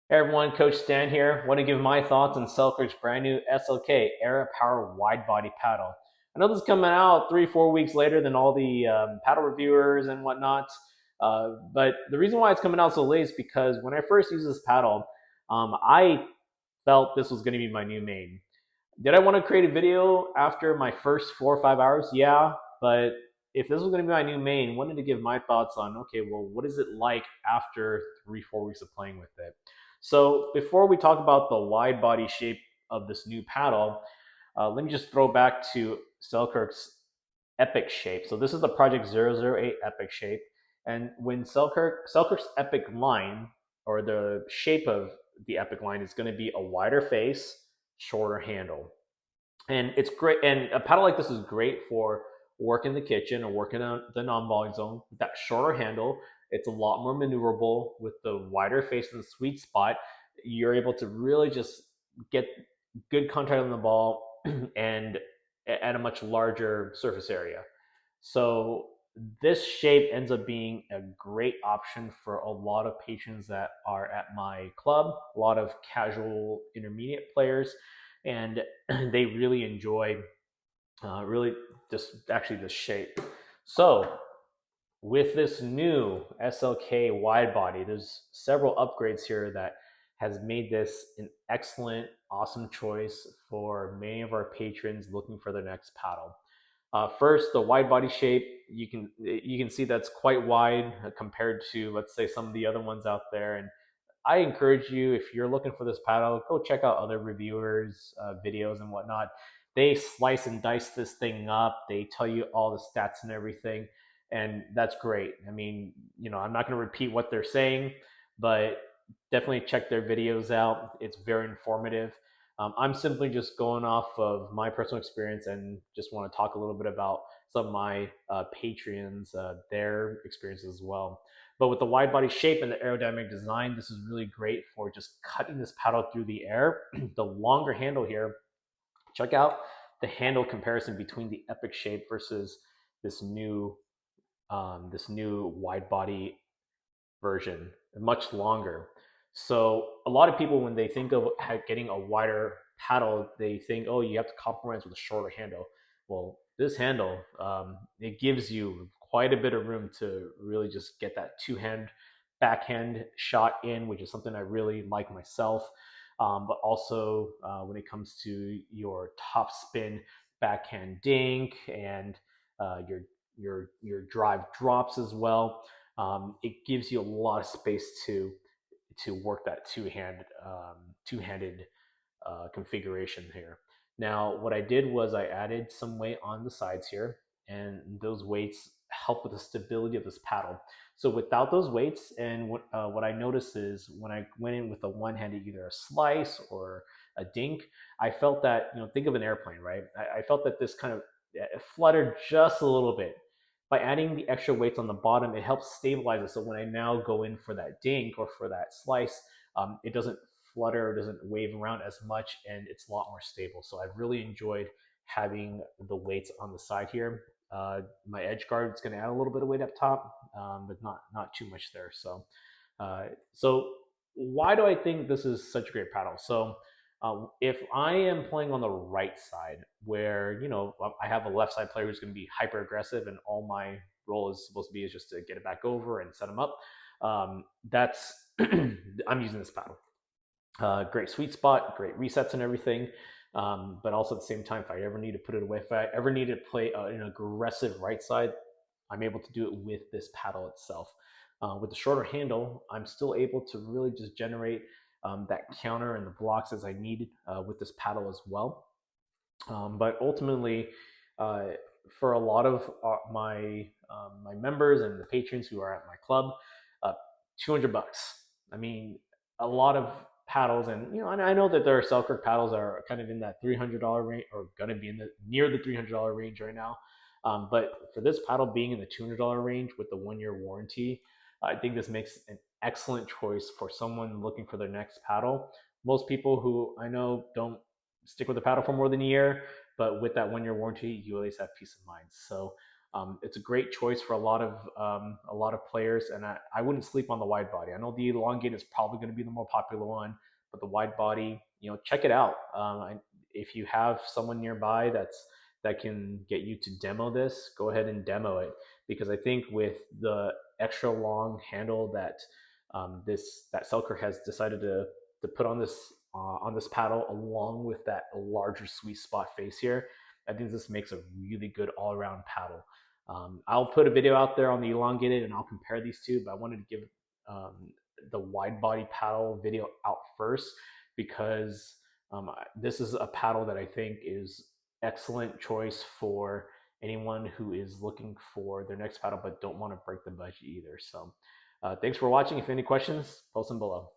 Hey everyone, Coach Stan here. Want to give my thoughts on Selkirk's brand new SLK Era Power Widebody paddle. I know this is coming out 3, 4 weeks later than all the paddle reviewers and whatnot, but the reason why it's coming out so late is because when I first used this paddle, I felt this was going to be my new main. Did I want to create a video after my first 4 or 5 hours? Yeah, but if this was going to be my new main, wanted to give my thoughts on okay, well, what is it like after 3, 4 weeks of playing with it? So before we talk about the wide body shape of this new paddle, let me just throw back to Selkirk's Epic shape. So this is the Project 008 Epic shape, and when Selkirk's Epic line or the shape of the Epic line is going to be a wider face, shorter handle. And it's great. And a paddle like this is great for work in the kitchen or working on the non-volley zone. With that shorter handle, it's a lot more maneuverable. With the wider face and the sweet spot, you're able to really just get good contact on the ball and at a much larger surface area. So this shape ends up being a great option for a lot of patrons that are at my club, a lot of casual intermediate players, and they really enjoy really just actually the shape. So with this new SLK wide body, there's several upgrades here that has made this an excellent, awesome choice for many of our patrons looking for their next paddle. First, the wide body shape, you can see that's quite wide compared to, let's say, some of the other ones out there. And I encourage you, if you're looking for this paddle, go check out other reviewers' videos and whatnot. They slice and dice this thing up. They tell you all the stats and everything, and that's great. I mean, I'm not going to repeat what they're saying, but definitely check their videos out. It's very informative. I'm simply just going off of my personal experience and just want to talk a little bit about some of my Patreons, their experiences as well. But with the wide body shape and the aerodynamic design, this is really great for just cutting this paddle through the air. The longer handle here, check out the handle comparison between the Epic shape versus this new wide body version, much longer. So a lot of people, when they think of getting a wider paddle, they think, oh, you have to compromise with a shorter handle. Well, this handle, it gives you quite a bit of room to really just get that two-hand backhand shot in, which is something I really like myself. But also when it comes to your top spin backhand dink and your drive drops as well, it gives you a lot of space to work that two-handed configuration here. Now, what I did was I added some weight on the sides here, and those weights help with the stability of this paddle. So without those weights, and what I noticed is when I went in with a one-handed, either a slice or a dink, I felt that, think of an airplane, right? I felt that this kind of fluttered just a little bit. By adding the extra weights on the bottom, it helps stabilize it. So when I now go in for that dink or for that slice, it doesn't flutter, doesn't wave around as much, and it's a lot more stable. So I've really enjoyed having the weights on the side here. My edge guard is going to add a little bit of weight up top, but not too much there. So why do I think this is such a great paddle? So if I am playing on the right side, where I have a left side player who's going to be hyper aggressive, and all my role is supposed to be is just to get it back over and set him up, that's I'm using this paddle. Great sweet spot, great resets and everything. But also at the same time, if I ever need to put it away, if I ever need to play an aggressive right side, I'm able to do it with this paddle itself. With the shorter handle, I'm still able to really just generate that counter and the blocks as I need with this paddle as well. But ultimately, uh, for a lot of my members and the patrons who are at my club, uh, $200. I mean, a lot of paddles, and and I know that there are Selkirk paddles that are kind of in that $300 range, or going to be in the near the $300 range right now. But for this paddle being in the $200 range with the 1 year warranty, I think this makes an excellent choice for someone looking for their next paddle. Most people who I know don't stick with the paddle for more than a year, but with that 1 year warranty, you at least have peace of mind. So It's a great choice for a lot of players, and I wouldn't sleep on the wide body. I know the elongate is probably going to be the more popular one, but the wide body, check it out. If you have someone nearby that can get you to demo this, go ahead and demo it, because I think with the extra long handle that that Selkirk has decided to put on this paddle, along with that larger sweet spot face here, I think this makes a really good all around paddle. I'll put a video out there on the elongated and I'll compare these two, but I wanted to give um, the wide body paddle video out first because this is a paddle that I think is excellent choice for anyone who is looking for their next paddle but don't want to break the budget either. So thanks for watching. If you have any questions, post them below.